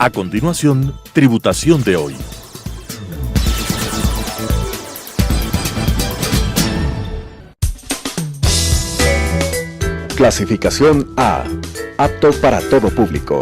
A continuación, Tributación de hoy. Clasificación A. Apto para todo público.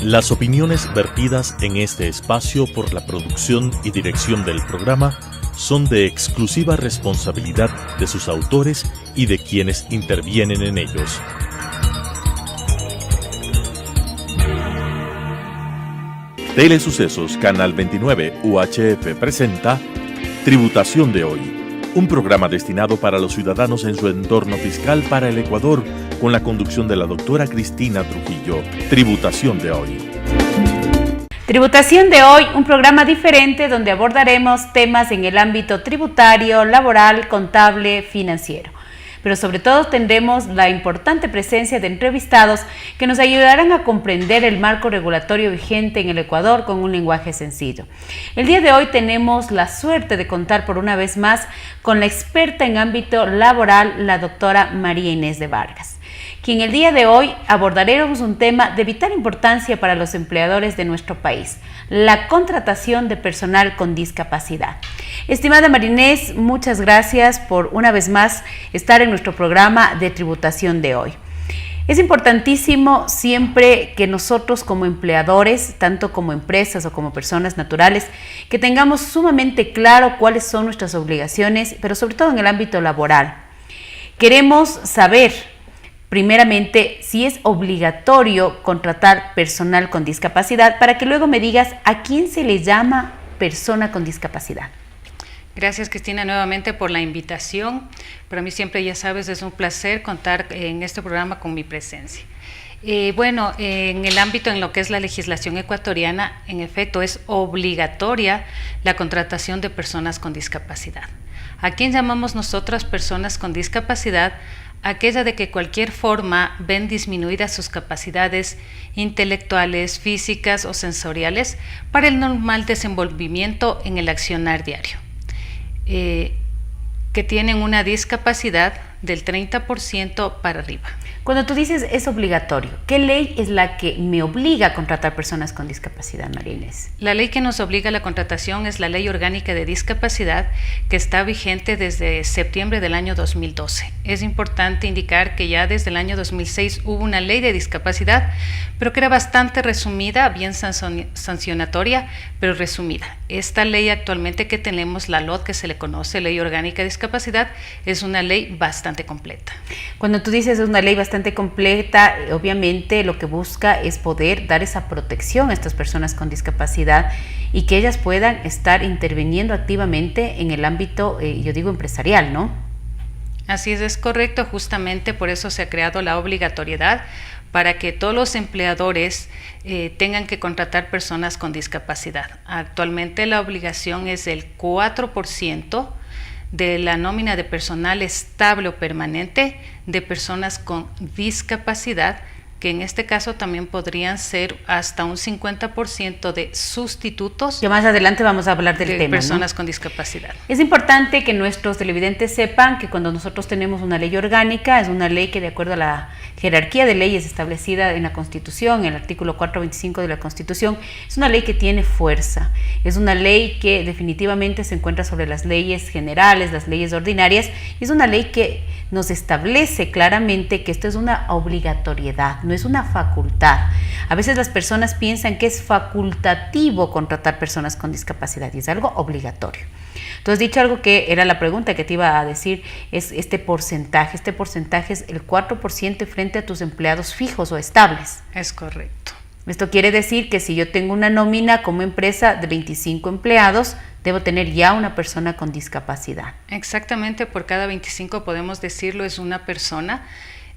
Las opiniones vertidas en este espacio por la producción y dirección del programa son de exclusiva responsabilidad de sus autores y de quienes intervienen en ellos. Telesucesos Canal 29 UHF presenta Tributación de hoy, un programa destinado para los ciudadanos en su entorno fiscal para el Ecuador, con la conducción de la doctora Cristina Trujillo. Tributación de hoy. Tributación de hoy, un programa diferente donde abordaremos temas en el ámbito tributario, laboral, contable, financiero. Pero sobre todo tendremos la importante presencia de entrevistados que nos ayudarán a comprender el marco regulatorio vigente en el Ecuador con un lenguaje sencillo. El día de hoy tenemos la suerte de contar por una vez más con la experta en ámbito laboral, la doctora María Inés de Vargas, quien el día de hoy abordaremos un tema de vital importancia para los empleadores de nuestro país: la contratación de personal con discapacidad. Estimada María Inés, muchas gracias por una vez más estar en nuestro programa de tributación de hoy. Es importantísimo siempre que nosotros como empleadores, tanto como empresas o como personas naturales, que tengamos sumamente claro cuáles son nuestras obligaciones, pero sobre todo en el ámbito laboral. Queremos saber primeramente si es obligatorio contratar personal con discapacidad, para que luego me digas a quién se le llama persona con discapacidad. Gracias, Cristina, nuevamente por la invitación. Para mí siempre, ya sabes, es un placer contar en este programa con mi presencia. En el ámbito en lo que es la legislación ecuatoriana, en efecto, es obligatoria la contratación de personas con discapacidad. ¿A quién llamamos nosotras personas con discapacidad? Aquella de que cualquier forma ven disminuidas sus capacidades intelectuales, físicas o sensoriales para el normal desenvolvimiento en el accionar diario, que tienen una discapacidad del 30% para arriba. Cuando tú dices es obligatorio, ¿qué ley es la que me obliga a contratar personas con discapacidad, María Inés? La ley que nos obliga a la contratación es la Ley Orgánica de Discapacidad, que está vigente desde septiembre del año 2012. Es importante indicar que ya desde el año 2006 hubo una ley de discapacidad, pero que era bastante resumida, bien sancionatoria, pero resumida. Esta ley actualmente que tenemos, la LOD, que se le conoce, Ley Orgánica de Discapacidad, es una ley bastante completa. Cuando tú dices es una ley bastante completa, obviamente lo que busca es poder dar esa protección a estas personas con discapacidad y que ellas puedan estar interviniendo activamente en el ámbito, yo digo, empresarial, ¿no? Así es correcto, justamente por eso se ha creado la obligatoriedad para que todos los empleadores tengan que contratar personas con discapacidad. Actualmente la obligación es del 4% de la nómina de personal estable o permanente de personas con discapacidad, que en este caso también podrían ser hasta un 50% de sustitutos. Ya más adelante vamos a hablar del tema, de personas, ¿no?, con discapacidad. Es importante que nuestros televidentes sepan que cuando nosotros tenemos una ley orgánica, es una ley que, de acuerdo a la jerarquía de leyes establecida en la Constitución, en el artículo 425 de la Constitución, es una ley que tiene fuerza, es una ley que definitivamente se encuentra sobre las leyes generales, las leyes ordinarias, y es una ley que nos establece claramente que esto es una obligatoriedad, no es una facultad. A veces las personas piensan que es facultativo contratar personas con discapacidad y es algo obligatorio. Tú has dicho algo que era la pregunta que te iba a decir, es este porcentaje es el 4% frente a tus empleados fijos o estables. Es correcto. Esto quiere decir que si yo tengo una nómina como empresa de 25 empleados, debo tener ya una persona con discapacidad. Exactamente, por cada 25 podemos decirlo, es una persona.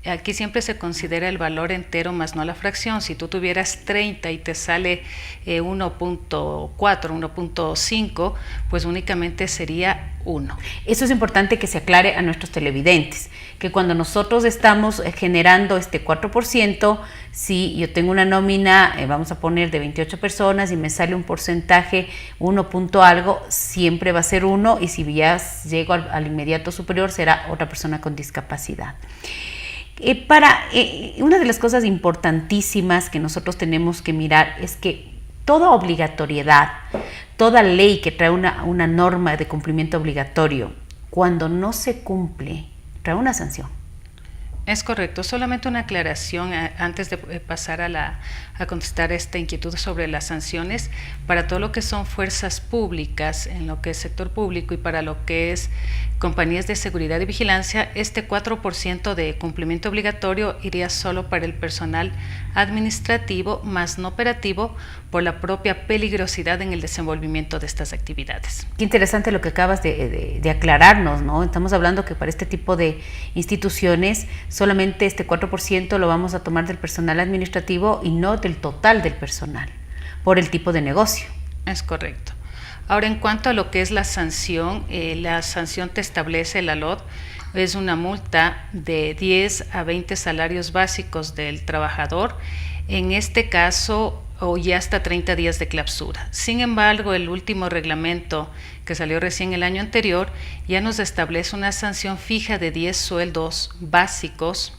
Aquí siempre se considera el valor entero más no la fracción. Si tú tuvieras 30 y te sale 1.4, 1.5, pues únicamente sería 1. Eso es importante que se aclare a nuestros televidentes, que cuando nosotros estamos generando este 4%, si yo tengo una nómina, vamos a poner de 28 personas y me sale un porcentaje 1 punto algo, siempre va a ser 1, y si ya llego al inmediato superior será otra persona con discapacidad. Una de las cosas importantísimas que nosotros tenemos que mirar es que toda obligatoriedad, toda ley que trae una norma de cumplimiento obligatorio, cuando no se cumple, trae una sanción. Es correcto. Solamente una aclaración antes de pasar a contestar esta inquietud sobre las sanciones. Para todo lo que son fuerzas públicas, en lo que es sector público, y para lo que es compañías de seguridad y vigilancia, este 4% de cumplimiento obligatorio iría solo para el personal administrativo, más no operativo, por la propia peligrosidad en el desenvolvimiento de estas actividades. Qué interesante lo que acabas de aclararnos, ¿no? Estamos hablando que para este tipo de instituciones solamente este 4% lo vamos a tomar del personal administrativo y no del total del personal, por el tipo de negocio. Es correcto. Ahora, en cuanto a lo que es la sanción te establece la LOD, es una multa de 10 a 20 salarios básicos del trabajador, en este caso, o ya hasta 30 días de clausura. Sin embargo, el último reglamento que salió recién el año anterior ya nos establece una sanción fija de 10 sueldos básicos,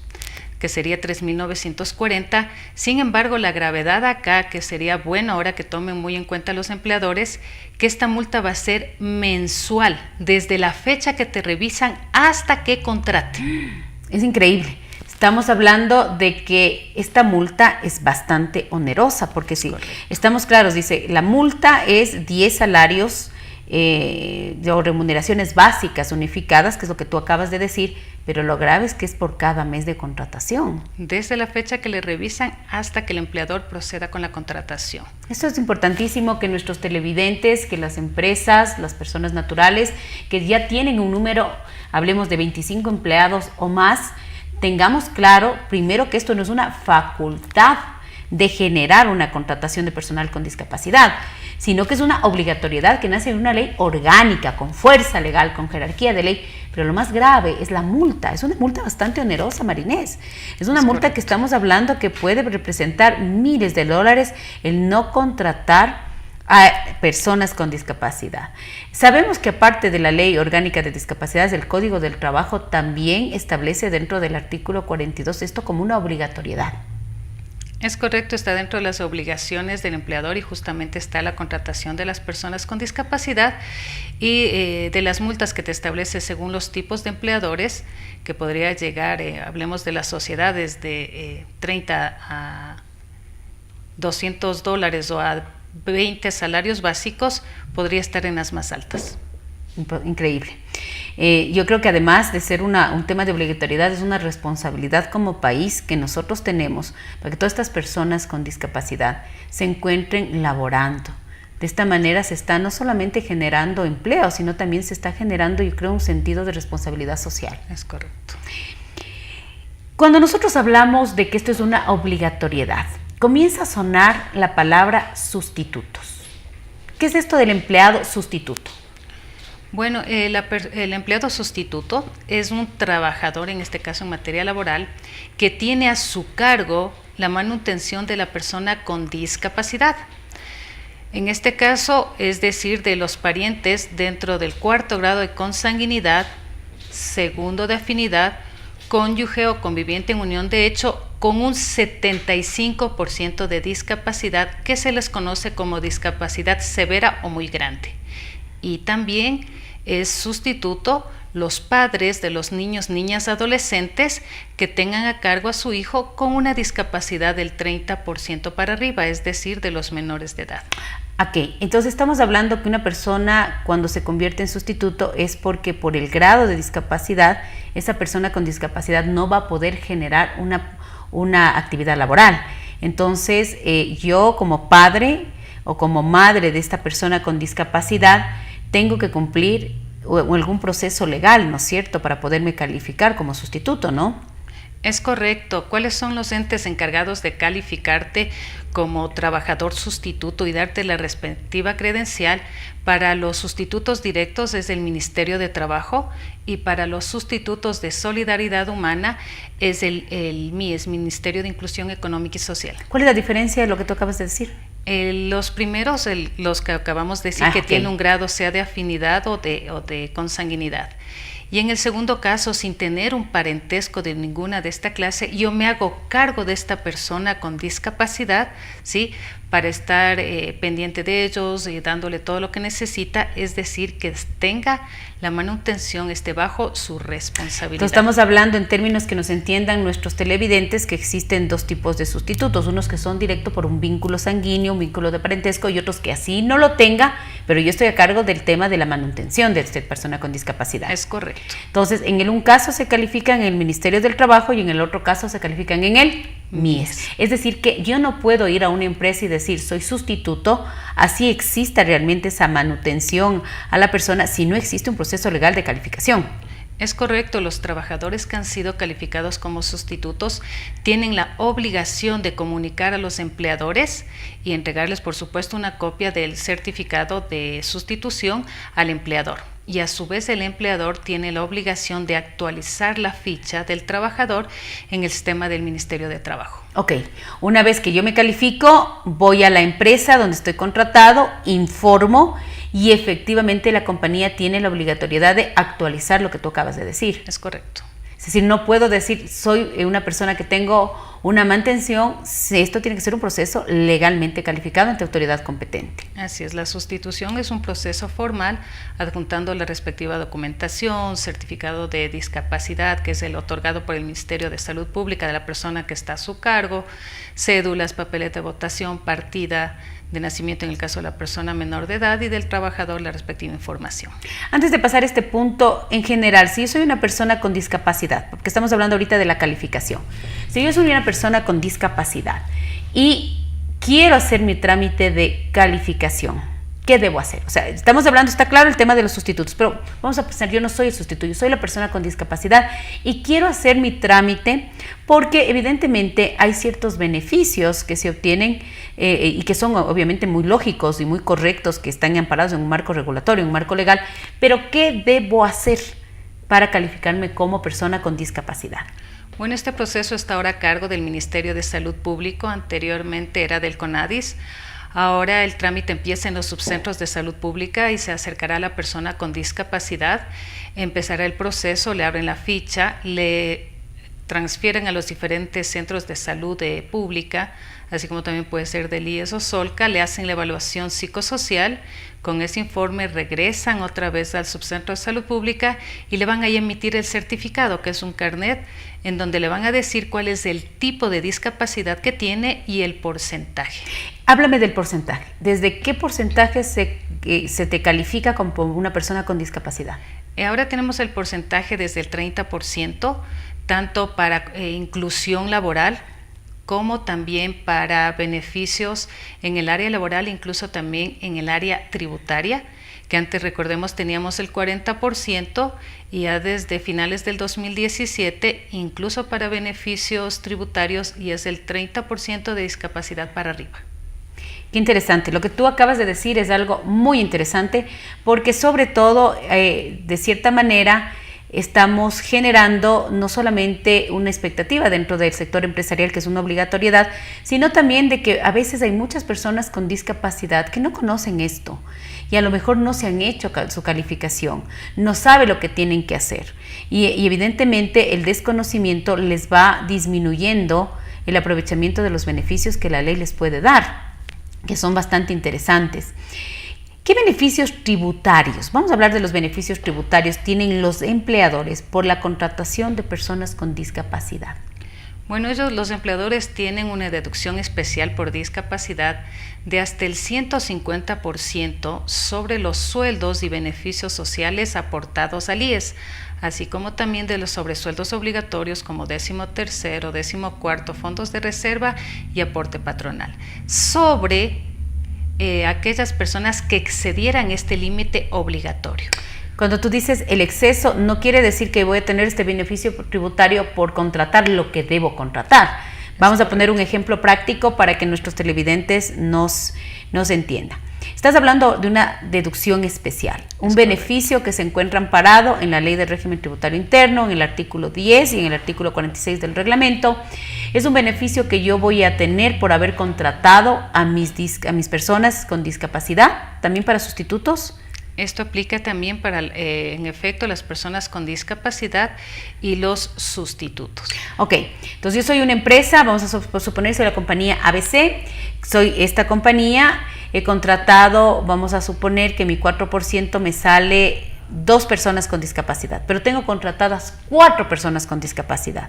que sería 3.940. Sin embargo, la gravedad acá, que sería bueno ahora que tomen muy en cuenta los empleadores, que esta multa va a ser mensual, desde la fecha que te revisan hasta que contraten. Es increíble. Estamos hablando de que esta multa es bastante onerosa, porque si estamos claros, dice, la multa es 10 salarios o remuneraciones básicas unificadas, que es lo que tú acabas de decir, pero lo grave es que es por cada mes de contratación. Desde la fecha que le revisan hasta que el empleador proceda con la contratación. Esto es importantísimo, que nuestros televidentes, que las empresas, las personas naturales, que ya tienen un número, hablemos de 25 empleados o más, tengamos claro, primero, que esto no es una facultad de generar una contratación de personal con discapacidad, sino que es una obligatoriedad que nace de una ley orgánica, con fuerza legal, con jerarquía de ley. Pero lo más grave es la multa. Es una multa bastante onerosa, Marinés. Es una multa que estamos hablando que puede representar miles de dólares el no contratar a personas con discapacidad. Sabemos que aparte de la Ley Orgánica de Discapacidades, el Código del Trabajo también establece dentro del artículo 42 esto como una obligatoriedad. Es correcto, está dentro de las obligaciones del empleador, y justamente está la contratación de las personas con discapacidad y de las multas que te establece según los tipos de empleadores, que podría llegar, hablemos de las sociedades, de 30 a $200 o a 20 salarios básicos, podría estar en las más altas. Increíble. Yo creo que además de ser un tema de obligatoriedad, es una responsabilidad como país que nosotros tenemos para que todas estas personas con discapacidad se encuentren laborando. De esta manera se está no solamente generando empleo, sino también se está generando, yo creo, un sentido de responsabilidad social. Es correcto. Cuando nosotros hablamos de que esto es una obligatoriedad, comienza a sonar la palabra sustitutos. ¿Qué es esto del empleado sustituto? Bueno, el empleado sustituto es un trabajador, en este caso en materia laboral, que tiene a su cargo la manutención de la persona con discapacidad. En este caso, es decir, de los parientes dentro del 4º grado de consanguinidad, 2º de afinidad, cónyuge o conviviente en unión de hecho, con un 75% de discapacidad, que se les conoce como discapacidad severa o muy grande. Y también es sustituto los padres de los niños, niñas, adolescentes que tengan a cargo a su hijo con una discapacidad del 30% para arriba, es decir, de los menores de edad. Ok, entonces estamos hablando que una persona cuando se convierte en sustituto es porque por el grado de discapacidad, esa persona con discapacidad no va a poder generar una actividad laboral. Entonces, yo como padre o como madre de esta persona con discapacidad, tengo que cumplir o algún proceso legal, ¿no es cierto?, para poderme calificar como sustituto, ¿no? Es correcto. ¿Cuáles son los entes encargados de calificarte como trabajador sustituto y darte la respectiva credencial? Para los sustitutos directos es el Ministerio de Trabajo y para los sustitutos de Solidaridad Humana es el MIES, Ministerio de Inclusión Económica y Social. ¿Cuál es la diferencia de lo que tú acabas de decir? Los primeros, los que acabamos de decir, que tienen un grado sea de afinidad o de consanguinidad. Y en el segundo caso, sin tener un parentesco de ninguna de esta clase, yo me hago cargo de esta persona con discapacidad, ¿sí? Para estar pendiente de ellos y dándole todo lo que necesita, es decir, que tenga la manutención, esté bajo su responsabilidad. Entonces estamos hablando en términos que nos entiendan nuestros televidentes que existen dos tipos de sustitutos, unos que son directos por un vínculo sanguíneo, un vínculo de parentesco y otros que así no lo tenga, pero yo estoy a cargo del tema de la manutención de esta persona con discapacidad. Es correcto. Entonces, en un caso se califican en el Ministerio del Trabajo y en el otro caso se califican en el MIES. Es decir, que yo no puedo ir a una empresa y decir soy sustituto, así exista realmente esa manutención a la persona si no existe un proceso legal de calificación. Es correcto, los trabajadores que han sido calificados como sustitutos tienen la obligación de comunicar a los empleadores y entregarles, por supuesto, una copia del certificado de sustitución al empleador. Y a su vez el empleador tiene la obligación de actualizar la ficha del trabajador en el sistema del Ministerio de Trabajo. Ok, una vez que yo me califico, voy a la empresa donde estoy contratado, informo y efectivamente la compañía tiene la obligatoriedad de actualizar lo que tú acabas de decir. Es correcto. Es decir, no puedo decir soy una persona que tengo una mantención, esto tiene que ser un proceso legalmente calificado ante autoridad competente. Así es, la sustitución es un proceso formal adjuntando la respectiva documentación, certificado de discapacidad, que es el otorgado por el Ministerio de Salud Pública de la persona que está a su cargo, cédulas, papeleta de votación, partida de nacimiento en el caso de la persona menor de edad y del trabajador la respectiva información. Antes de pasar a este punto, en general, si yo soy una persona con discapacidad, porque estamos hablando ahorita de la calificación, si yo soy una persona con discapacidad y quiero hacer mi trámite de calificación, ¿qué debo hacer? O sea, estamos hablando, está claro el tema de los sustitutos, pero vamos a pensar, yo no soy el sustituto, yo soy la persona con discapacidad y quiero hacer mi trámite porque evidentemente hay ciertos beneficios que se obtienen y que son obviamente muy lógicos y muy correctos, que están amparados en un marco regulatorio, en un marco legal, pero ¿qué debo hacer para calificarme como persona con discapacidad? Bueno, este proceso está ahora a cargo del Ministerio de Salud Pública, anteriormente era del CONADIS. Ahora el trámite empieza en los subcentros de salud pública y se acercará a la persona con discapacidad, empezará el proceso, le abren la ficha, le transfieren a los diferentes centros de salud pública, así como también puede ser del IES o SOLCA, le hacen la evaluación psicosocial, con ese informe regresan otra vez al subcentro de salud pública y le van a emitir el certificado, que es un carnet, en donde le van a decir cuál es el tipo de discapacidad que tiene y el porcentaje. Háblame del porcentaje. ¿Desde qué porcentaje se te califica como una persona con discapacidad? Ahora tenemos el porcentaje desde el 30%, tanto para inclusión laboral, como también para beneficios en el área laboral, incluso también en el área tributaria, que antes, recordemos, teníamos el 40% y ya desde finales del 2017, incluso para beneficios tributarios, y es el 30% de discapacidad para arriba. Qué interesante. Lo que tú acabas de decir es algo muy interesante porque sobre todo, de cierta manera, estamos generando no solamente una expectativa dentro del sector empresarial, que es una obligatoriedad, sino también de que a veces hay muchas personas con discapacidad que no conocen esto y a lo mejor no se han hecho su calificación, no saben lo que tienen que hacer y evidentemente el desconocimiento les va disminuyendo el aprovechamiento de los beneficios que la ley les puede dar, que son bastante interesantes. ¿Qué beneficios tributarios? Vamos a hablar de los beneficios tributarios tienen los empleadores por la contratación de personas con discapacidad. Bueno, los empleadores tienen una deducción especial por discapacidad de hasta el 150% sobre los sueldos y beneficios sociales aportados al IES, así como también de los sobresueldos obligatorios como 13º, 14º, fondos de reserva y aporte patronal. Sobre aquellas personas que excedieran este límite obligatorio. Cuando tú dices el exceso, no quiere decir que voy a tener este beneficio tributario por contratar lo que debo contratar. Vamos a poner un ejemplo práctico para que nuestros televidentes nos entiendan. Estás hablando de una deducción especial, un beneficio que se encuentra amparado en la Ley de Régimen Tributario Interno, en el artículo 10 y en el artículo 46 del reglamento. Es un beneficio que yo voy a tener por haber contratado a mis personas con discapacidad, también para sustitutos. Esto aplica también para, en efecto, las personas con discapacidad y los sustitutos. Ok, entonces yo soy una empresa, vamos a suponer soy la compañía ABC, soy esta compañía, he contratado, vamos a suponer que mi 4% me sale 2 personas con discapacidad, pero tengo contratadas 4 personas con discapacidad.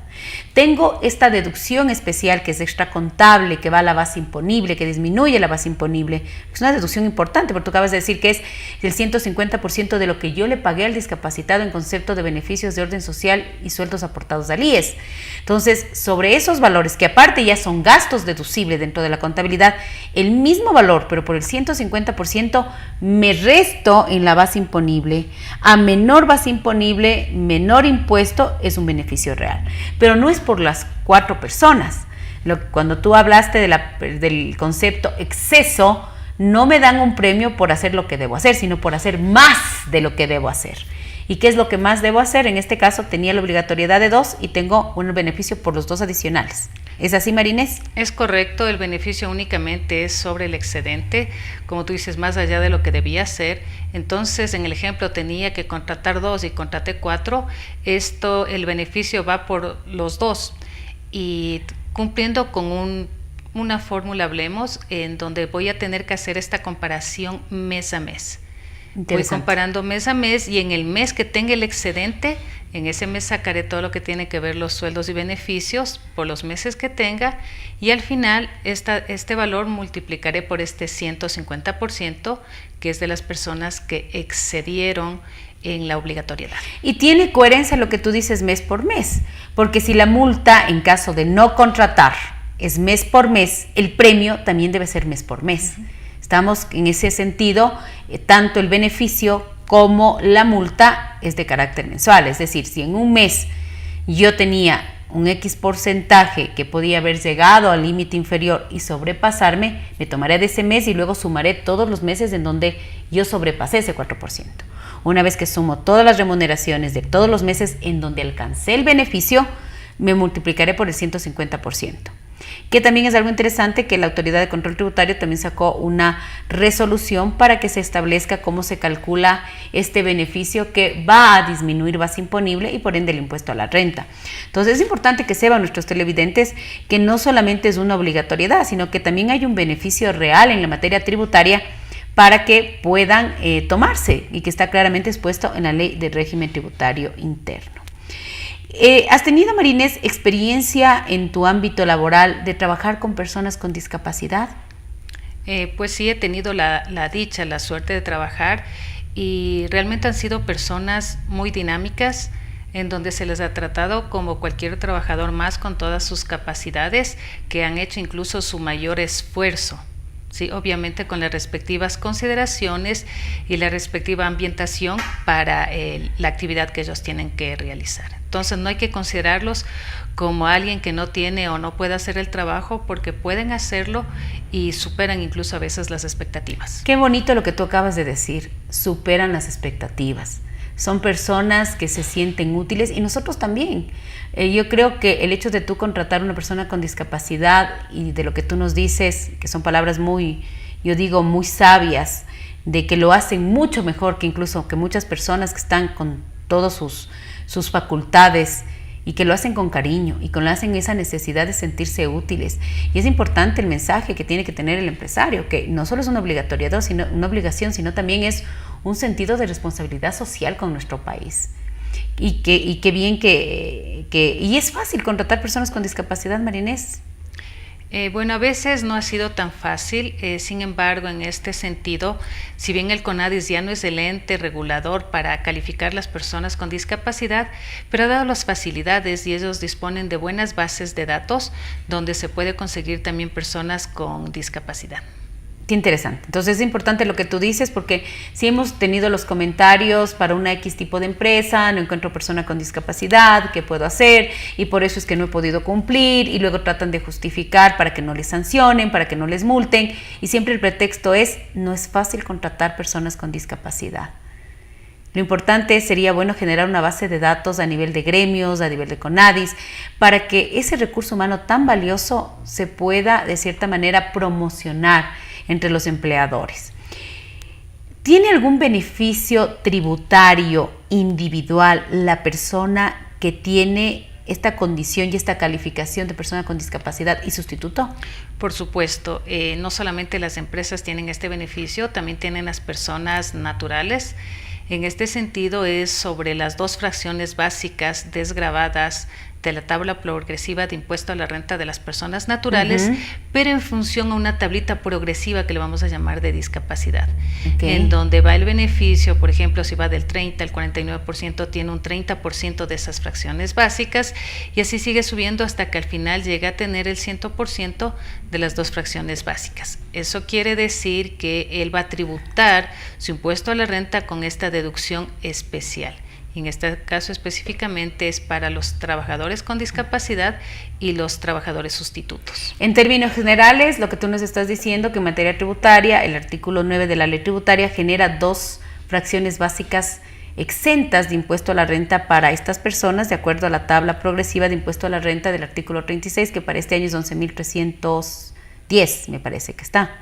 Tengo esta deducción especial que es extracontable, que va a la base imponible, que disminuye la base imponible. Es una deducción importante, porque tú acabas de decir que es el 150% de lo que yo le pagué al discapacitado en concepto de beneficios de orden social y sueldos aportados al IES. Entonces, sobre esos valores, que aparte ya son gastos deducibles dentro de la contabilidad, el mismo valor, pero por el 150%, me resto en la base imponible. A menor base imponible, menor impuesto, es un beneficio real. Pero no es por las 4 personas. Cuando tú hablaste del concepto exceso, no me dan un premio por hacer lo que debo hacer, sino por hacer más de lo que debo hacer. ¿Y qué es lo que más debo hacer? En este caso tenía la obligatoriedad de 2 y tengo un beneficio por los 2 adicionales. ¿Es así, Marinés? Es correcto, el beneficio únicamente es sobre el excedente, como tú dices, más allá de lo que debía hacer. Entonces, en el ejemplo tenía que contratar 2 y contraté 4, el beneficio va por los 2 y cumpliendo con una fórmula, hablemos, en donde voy a tener que hacer esta comparación mes a mes. Voy comparando mes a mes y en el mes que tenga el excedente, en ese mes sacaré todo lo que tiene que ver los sueldos y beneficios por los meses que tenga y al final este valor multiplicaré por este 150% que es de las personas que excedieron en la obligatoriedad. Y tiene coherencia lo que tú dices mes por mes, porque si la multa en caso de no contratar es mes por mes, el premio también debe ser mes por mes. Estamos en ese sentido, tanto el beneficio como la multa es de carácter mensual, es decir, si en un mes yo tenía un X porcentaje que podía haber llegado al límite inferior y sobrepasarme, me tomaré de ese mes y luego sumaré todos los meses en donde yo sobrepasé ese 4%. Una vez que sumo todas las remuneraciones de todos los meses en donde alcancé el beneficio, me multiplicaré por el 150%. Que también es algo interesante que la Autoridad de Control Tributario también sacó una resolución para que se establezca cómo se calcula este beneficio que va a disminuir base imponible y por ende el impuesto a la renta. Entonces es importante que sepan nuestros televidentes que no solamente es una obligatoriedad, sino que también hay un beneficio real en la materia tributaria para que puedan tomarse y que está claramente expuesto en la Ley de Régimen Tributario Interno. ¿Has tenido, Marinés, experiencia en tu ámbito laboral de trabajar con personas con discapacidad? Pues sí, he tenido la dicha, la suerte de trabajar y realmente han sido personas muy dinámicas en donde se les ha tratado como cualquier trabajador más con todas sus capacidades que han hecho incluso su mayor esfuerzo. Sí, obviamente con las respectivas consideraciones y la respectiva ambientación para la actividad que ellos tienen que realizar. Entonces no hay que considerarlos como alguien que no tiene o no puede hacer el trabajo porque pueden hacerlo y superan incluso a veces las expectativas. Qué bonito lo que tú acabas de decir, superan las expectativas. Son personas que se sienten útiles y nosotros también. Yo creo que el hecho de tú contratar a una persona con discapacidad y de lo que tú nos dices, que son palabras muy sabias, de que lo hacen mucho mejor que incluso que muchas personas que están con todas sus facultades y que lo hacen con cariño y que lo hacen esa necesidad de sentirse útiles. Y es importante el mensaje que tiene que tener el empresario, que no solo es una obligatoriedad, sino una obligación, sino también es un sentido de responsabilidad social con nuestro país. Y qué bien y es fácil contratar personas con discapacidad, Marinés. Bueno, a veces no ha sido tan fácil, sin embargo, en este sentido, si bien el CONADIS ya no es el ente regulador para calificar las personas con discapacidad, pero ha dado las facilidades y ellos disponen de buenas bases de datos donde se puede conseguir también personas con discapacidad. Qué interesante. Entonces es importante lo que tú dices, porque si hemos tenido los comentarios para una X tipo de empresa, no encuentro persona con discapacidad, ¿qué puedo hacer? Y por eso es que no he podido cumplir, y luego tratan de justificar para que no les sancionen, para que no les multen, y siempre el pretexto es, no es fácil contratar personas con discapacidad. Lo importante sería, bueno, generar una base de datos a nivel de gremios, a nivel de CONADIS, para que ese recurso humano tan valioso se pueda, de cierta manera, promocionar entre los empleadores. ¿Tiene algún beneficio tributario individual la persona que tiene esta condición y esta calificación de persona con discapacidad y sustituto? Por supuesto, no solamente las empresas tienen este beneficio, también tienen las personas naturales. En este sentido es sobre las 2 fracciones básicas desgravadas de la tabla progresiva de impuesto a la renta de las personas naturales, pero en función a una tablita progresiva que le vamos a llamar de discapacidad, en donde va el beneficio, por ejemplo, si va del 30 al 49%, tiene un 30% de esas fracciones básicas, y así sigue subiendo hasta que al final llega a tener el 100% de las 2 fracciones básicas. Eso quiere decir que él va a tributar su impuesto a la renta con esta deducción especial. En este caso específicamente es para los trabajadores con discapacidad y los trabajadores sustitutos. En términos generales, lo que tú nos estás diciendo, que en materia tributaria, el artículo 9 de la ley tributaria genera 2 fracciones básicas exentas de impuesto a la renta para estas personas, de acuerdo a la tabla progresiva de impuesto a la renta del artículo 36, que para este año es 11.310, me parece que está.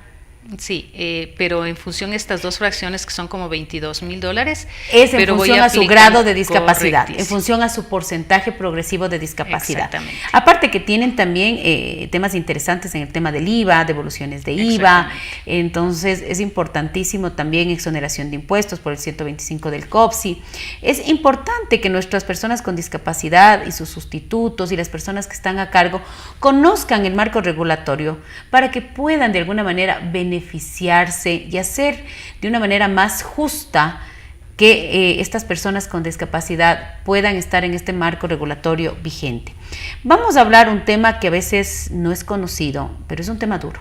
Sí, pero en función de estas 2 fracciones que son como $22,000. Es en función a su grado de discapacidad, en función a su porcentaje progresivo de discapacidad. Exactamente. Aparte que tienen también temas interesantes en el tema del IVA, devoluciones de IVA, entonces es importantísimo también exoneración de impuestos por el 125 del COPSI. Es importante que nuestras personas con discapacidad y sus sustitutos y las personas que están a cargo conozcan el marco regulatorio para que puedan de alguna manera beneficiarse y hacer de una manera más justa que estas personas con discapacidad puedan estar en este marco regulatorio vigente. Vamos a hablar un tema que a veces no es conocido, pero es un tema duro.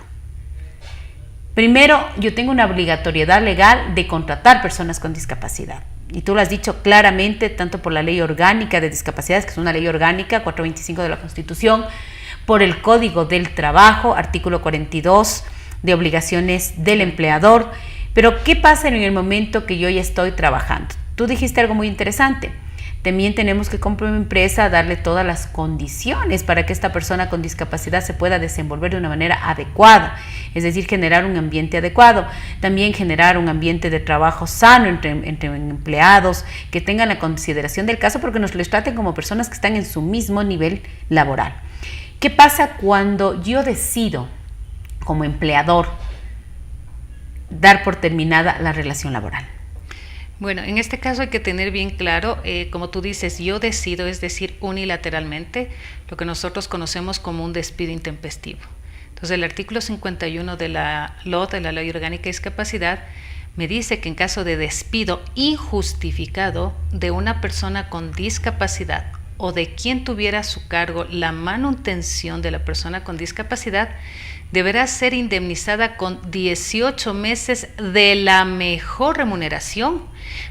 Primero, yo tengo una obligatoriedad legal de contratar personas con discapacidad. Y tú lo has dicho claramente, tanto por la Ley Orgánica de Discapacidades, que es una ley orgánica, 425 de la Constitución, por el Código del Trabajo, artículo 42, de obligaciones del empleador. Pero ¿qué pasa en el momento que yo ya estoy trabajando? Tú dijiste algo muy interesante. También tenemos que, como empresa, darle todas las condiciones para que esta persona con discapacidad se pueda desenvolver de una manera adecuada, es decir, generar un ambiente adecuado, también generar un ambiente de trabajo sano entre empleados, que tengan la consideración del caso, porque nos les traten como personas que están en su mismo nivel laboral. ¿Qué pasa cuando yo decido, como empleador, dar por terminada la relación laboral? Bueno, en este caso hay que tener bien claro, como tú dices, yo decido, es decir, unilateralmente, lo que nosotros conocemos como un despido intempestivo. Entonces, el artículo 51 de la LOD, de la Ley Orgánica de Discapacidad, me dice que en caso de despido injustificado de una persona con discapacidad o de quien tuviera a su cargo la manutención de la persona con discapacidad, deberá ser indemnizada con 18 meses de la mejor remuneración,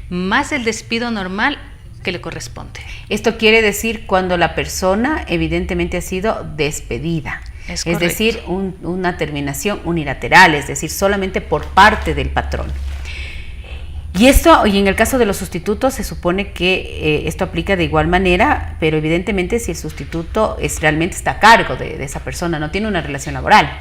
más el despido normal que le corresponde. Esto quiere decir cuando la persona evidentemente ha sido despedida. Es decir, una terminación unilateral, es decir, solamente por parte del patrón. Y en el caso de los sustitutos se supone que esto aplica de igual manera, pero evidentemente si el sustituto realmente está a cargo de esa persona, no tiene una relación laboral.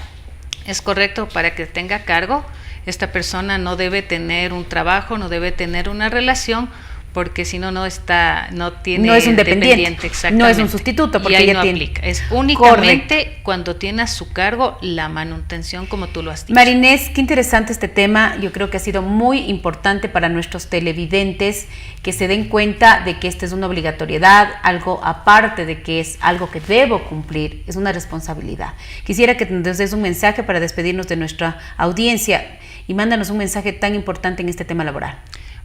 Es correcto, para que tenga cargo, esta persona no debe tener un trabajo, no debe tener una relación, porque si no, no es un dependiente, no es un sustituto, porque y ahí ella no tiene... aplica. Es únicamente cuando tiene a su cargo la manutención, como tú lo has dicho. Marinés, qué interesante este tema. Yo creo que ha sido muy importante para nuestros televidentes que se den cuenta de que esta es una obligatoriedad, algo aparte de que es algo que debo cumplir, es una responsabilidad. Quisiera que nos des un mensaje para despedirnos de nuestra audiencia y mándanos un mensaje tan importante en este tema laboral.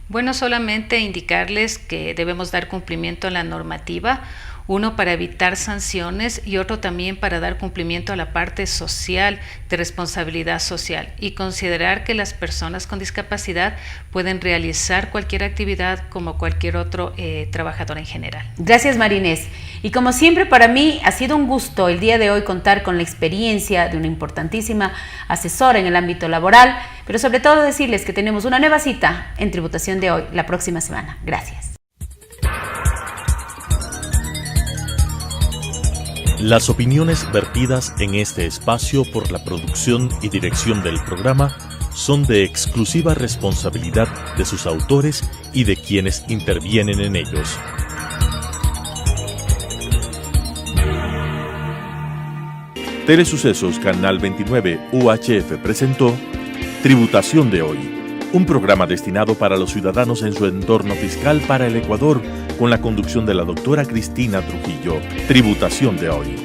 Bueno, solamente indicarles que debemos dar cumplimiento a la normativa. Uno para evitar sanciones y otro también para dar cumplimiento a la parte social de responsabilidad social y considerar que las personas con discapacidad pueden realizar cualquier actividad como cualquier otro trabajador en general. Gracias, Marinés. Y como siempre, para mí ha sido un gusto el día de hoy contar con la experiencia de una importantísima asesora en el ámbito laboral, pero sobre todo decirles que tenemos una nueva cita en Tributación de Hoy la próxima semana. Gracias. Las opiniones vertidas en este espacio por la producción y dirección del programa son de exclusiva responsabilidad de sus autores y de quienes intervienen en ellos. Telesucesos Canal 29 UHF presentó Tributación de Hoy, un programa destinado para los ciudadanos en su entorno fiscal para el Ecuador, con la conducción de la doctora Cristina Trujillo. Tributación de Hoy.